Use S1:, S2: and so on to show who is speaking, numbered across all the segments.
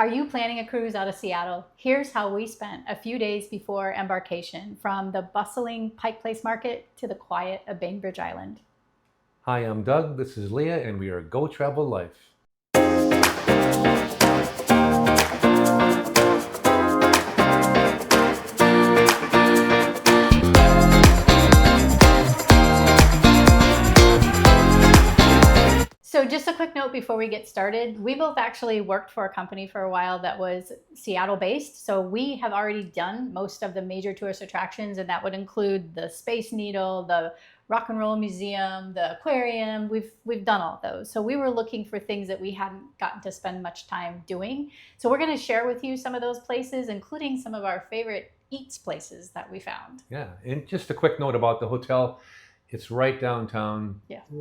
S1: Are you planning a cruise out of Seattle? Here's how we spent a few days before embarkation, from the bustling Pike Place Market to the quiet of Bainbridge Island.
S2: Hi, I'm Doug, this is Leah, and we are Go Travel Life.
S1: So just a quick note before we get started, we both actually worked for a company for a while that was Seattle based. So we have already done most of the major tourist attractions, and that would include the Space Needle, the Rock and Roll Museum, the aquarium. We've done all of those. So we were looking for things that we hadn't gotten to spend much time doing. So we're going to share with you some of those places, including some of our favorite eats places that we found.
S2: Yeah, and just a quick note about the hotel. It's right downtown,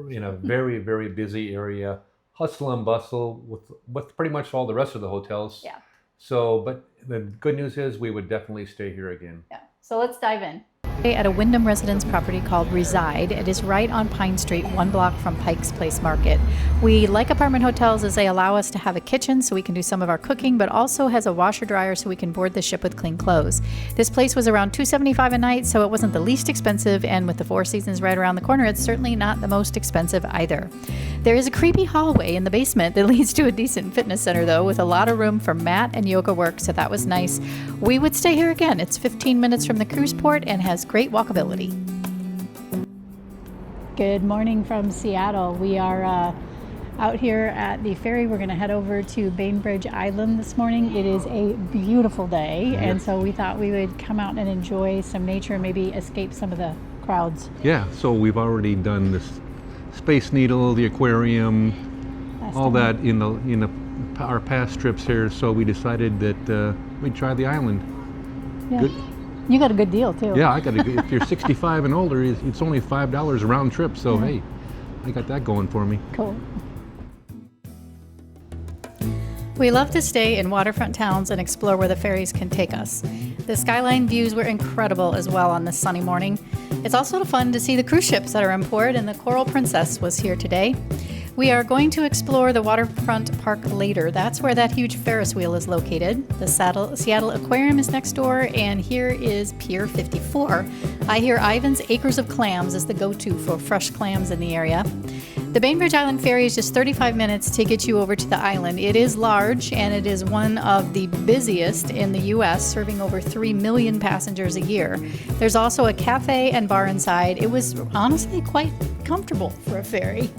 S2: in a very, very busy area, hustle and bustle with pretty much all the rest of the hotels.
S1: Yeah.
S2: So, but the good news is we would definitely stay here again.
S1: Yeah. So let's dive in. At a Wyndham residence property called Reside. It is right on Pine Street, 1 block from Pike Place Market. We like apartment hotels as they allow us to have a kitchen so we can do some of our cooking, but also has a washer dryer so we can board the ship with clean clothes. This place was around $275 a night, so it wasn't the least expensive, and with the Four Seasons right around the corner, it's certainly not the most expensive either. There is a creepy hallway in the basement that leads to a decent fitness center, though, with a lot of room for mat and yoga work, so that was nice. We would stay here again. It's 15 minutes from the cruise port and has great walkability. Good morning from Seattle. We are out here at the ferry. We're going to head over to Bainbridge Island this morning. It is a beautiful day, and so we thought we would come out and enjoy some nature and maybe escape some of the crowds.
S2: Yeah, so we've already done this Space Needle, the aquarium, all that in our past trips here, so we decided that we'd try the island.
S1: Yeah.
S2: Good.
S1: You got a good deal too.
S2: Yeah, if you're 65 and older, it's only $5 a round trip, so hey, I got that going for me.
S1: Cool. We love to stay in waterfront towns and explore where the ferries can take us. The skyline views were incredible as well on this sunny morning. It's also fun to see the cruise ships that are in port, and the Coral Princess was here today. We are going to explore the Waterfront Park later. That's where that huge Ferris wheel is located. The Seattle Aquarium is next door, and here is Pier 54. I hear Ivan's Acres of Clams is the go-to for fresh clams in the area. The Bainbridge Island Ferry is just 35 minutes to get you over to the island. It is large, and it is one of the busiest in the U.S., serving over 3 million passengers a year. There's also a cafe and bar inside. It was honestly quite comfortable for a ferry.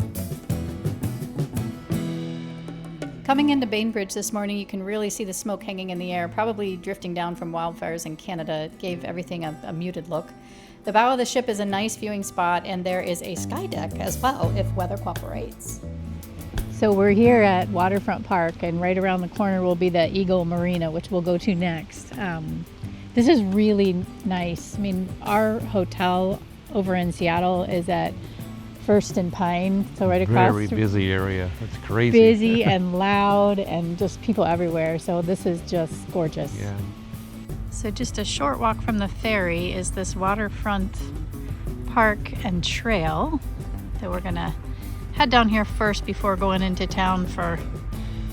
S1: Coming into Bainbridge this morning, you can really see the smoke hanging in the air, probably drifting down from wildfires in Canada. It gave everything a muted look. The bow of the ship is a nice viewing spot, and there is a sky deck as well if weather cooperates. So we're here at Waterfront Park, and right around the corner will be the Eagle Marina, which we'll go to next. This is really nice. I mean, our hotel over in Seattle is at First and Pine, so right across.
S2: Very busy area. It's crazy.
S1: Busy and loud and just people everywhere. So this is just gorgeous.
S2: Yeah.
S1: So just a short walk from the ferry is this Waterfront Park and Trail. So we're gonna head down here first before going into town for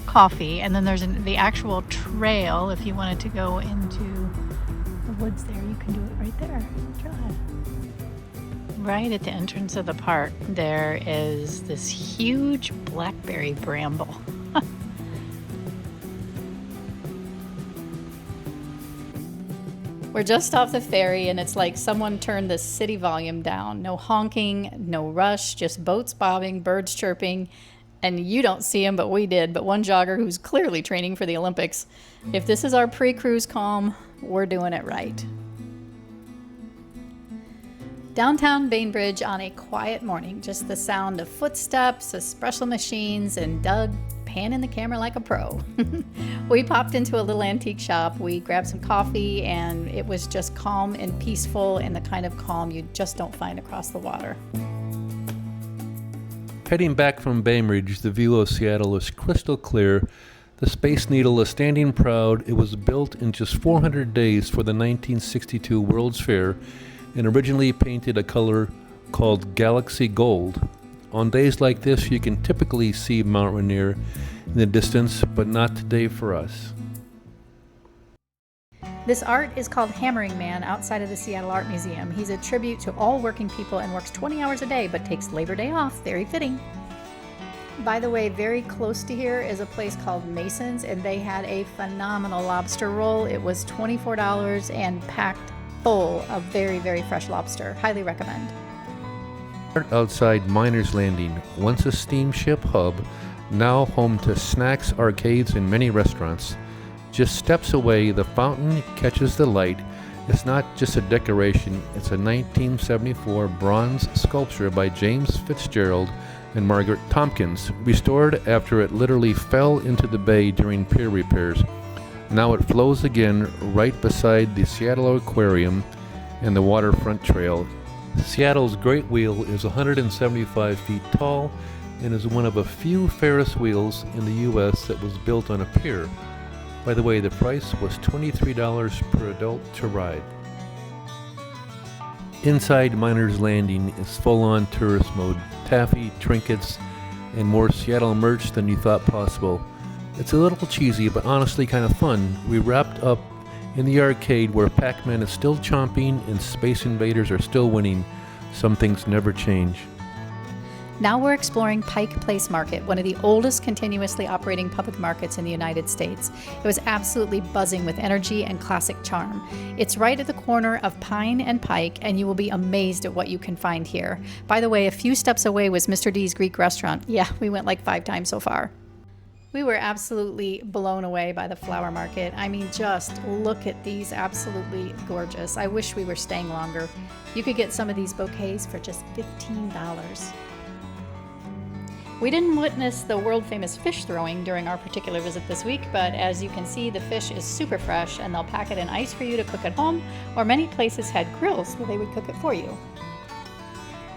S1: coffee. And then there's the actual trail. If you wanted to go into the woods there, you can do it right there. Try. Right at the entrance of the park, there is this huge blackberry bramble. We're just off the ferry, and it's like someone turned the city volume down. No honking, no rush, just boats bobbing, birds chirping, and you don't see them, but we did. But one jogger who's clearly training for the Olympics. If this is our pre-cruise calm, we're doing it right. Downtown Bainbridge on a quiet morning, just the sound of footsteps, espresso machines, and Doug panning the camera like a pro. We popped into a little antique shop, we grabbed some coffee, and it was just calm and peaceful, and the kind of calm you just don't find across the water.
S2: Heading back from Bainbridge, the view of Seattle is crystal clear. The Space Needle is standing proud. It was built in just 400 days for the 1962 World's Fair, and originally painted a color called Galaxy Gold. On days like this, you can typically see Mount Rainier in the distance, but not today for us.
S1: This art is called Hammering Man outside of the Seattle Art Museum. He's a tribute to all working people and works 20 hours a day, but takes Labor Day off. Very fitting. By the way, very close to here is a place called Mason's, and they had a phenomenal lobster roll. It was $24 and packed full of very, very fresh lobster. Highly recommend.
S2: Outside Miners Landing, once a steamship hub, now home to snacks, arcades, and many restaurants. Just steps away, the fountain catches the light. It's not just a decoration, it's a 1974 bronze sculpture by James Fitzgerald and Margaret Tompkins, restored after it literally fell into the bay during pier repairs. Now it flows again right beside the Seattle Aquarium and the Waterfront Trail. Seattle's Great Wheel is 175 feet tall and is one of a few Ferris wheels in the U.S. that was built on a pier. By the way, the price was $23 per adult to ride. Inside Miners Landing is full-on tourist mode, taffy, trinkets, and more Seattle merch than you thought possible. It's a little cheesy, but honestly kind of fun. We wrapped up in the arcade where Pac-Man is still chomping and Space Invaders are still winning. Some things never change.
S1: Now we're exploring Pike Place Market, one of the oldest continuously operating public markets in the United States. It was absolutely buzzing with energy and classic charm. It's right at the corner of Pine and Pike, and you will be amazed at what you can find here. By the way, a few steps away was Mr. D's Greek restaurant. Yeah, we went like 5 times so far. We were absolutely blown away by the flower market. I mean, just look at these, absolutely gorgeous. I wish we were staying longer. You could get some of these bouquets for just $15. We didn't witness the world-famous fish throwing during our particular visit this week, but as you can see, the fish is super fresh and they'll pack it in ice for you to cook at home, or many places had grills where they would cook it for you.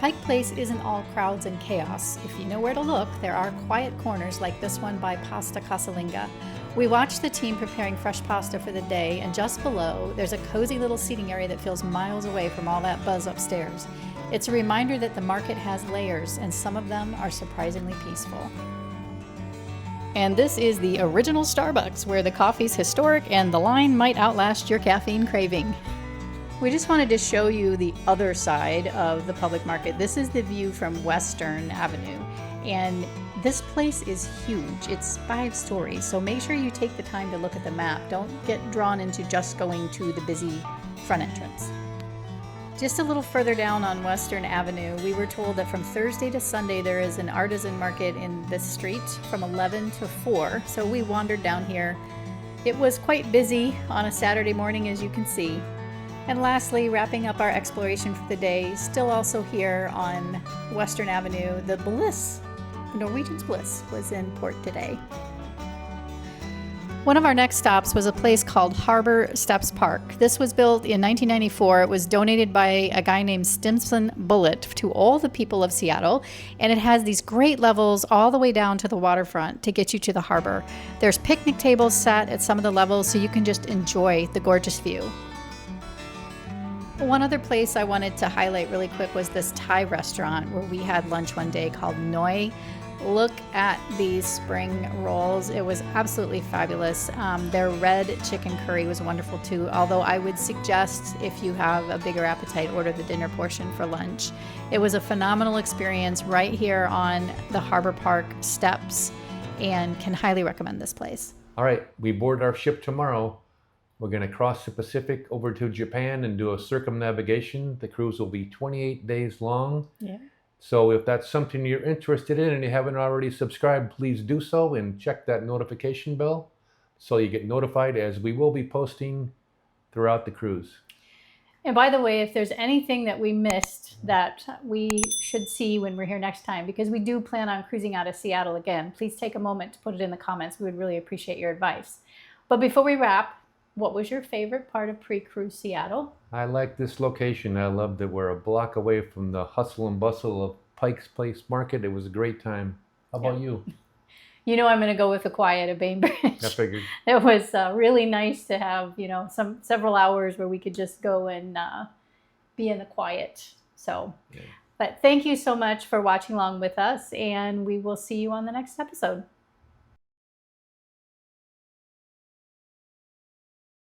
S1: Pike Place isn't all crowds and chaos. If you know where to look, there are quiet corners like this one by Pasta Casalinga. We watched the team preparing fresh pasta for the day, and just below, there's a cozy little seating area that feels miles away from all that buzz upstairs. It's a reminder that the market has layers, and some of them are surprisingly peaceful. And this is the original Starbucks, where the coffee's historic and the line might outlast your caffeine craving. We just wanted to show you the other side of the public market. This is the view from Western Avenue, and this place is huge. It's 5 stories, so make sure you take the time to look at the map. Don't get drawn into just going to the busy front entrance. Just a little further down on Western Avenue, we were told that from Thursday to Sunday there is an artisan market in this street from 11 to 4. So we wandered down here. It was quite busy on a Saturday morning, as you can see. And lastly, wrapping up our exploration for the day, still also here on Western Avenue, the Bliss, Norwegian's Bliss, was in port today. One of our next stops was a place called Harbor Steps Park. This was built in 1994. It was donated by a guy named Stimson Bullitt to all the people of Seattle, and it has these great levels all the way down to the waterfront to get you to the harbor. There's picnic tables set at some of the levels so you can just enjoy the gorgeous view. One other place I wanted to highlight really quick was this Thai restaurant where we had lunch one day called Noi. Look at these spring rolls. It was absolutely fabulous. Their red chicken curry was wonderful too, although I would suggest if you have a bigger appetite, order the dinner portion for lunch. It was a phenomenal experience right here on the Harbor Park steps, and can highly recommend this place.
S2: All right, we board our ship tomorrow. We're going to cross the Pacific over to Japan and do a circumnavigation. The cruise will be 28 days long.
S1: Yeah.
S2: So if that's something you're interested in and you haven't already subscribed, please do so and check that notification bell so you get notified, as we will be posting throughout the cruise.
S1: And by the way, if there's anything that we missed that we should see when we're here next time, because we do plan on cruising out of Seattle again, please take a moment to put it in the comments. We would really appreciate your advice. But before we wrap, what was your favorite part of pre-cruise Seattle?
S2: I like this location. I love that we're a block away from the hustle and bustle of Pike Place Market. It was a great time. How about you?
S1: You know, I'm going to go with the quiet of Bainbridge.
S2: I figured.
S1: It was really nice to have, several hours where we could just go and be in the quiet. So But thank you so much for watching along with us, and we will see you on the next episode.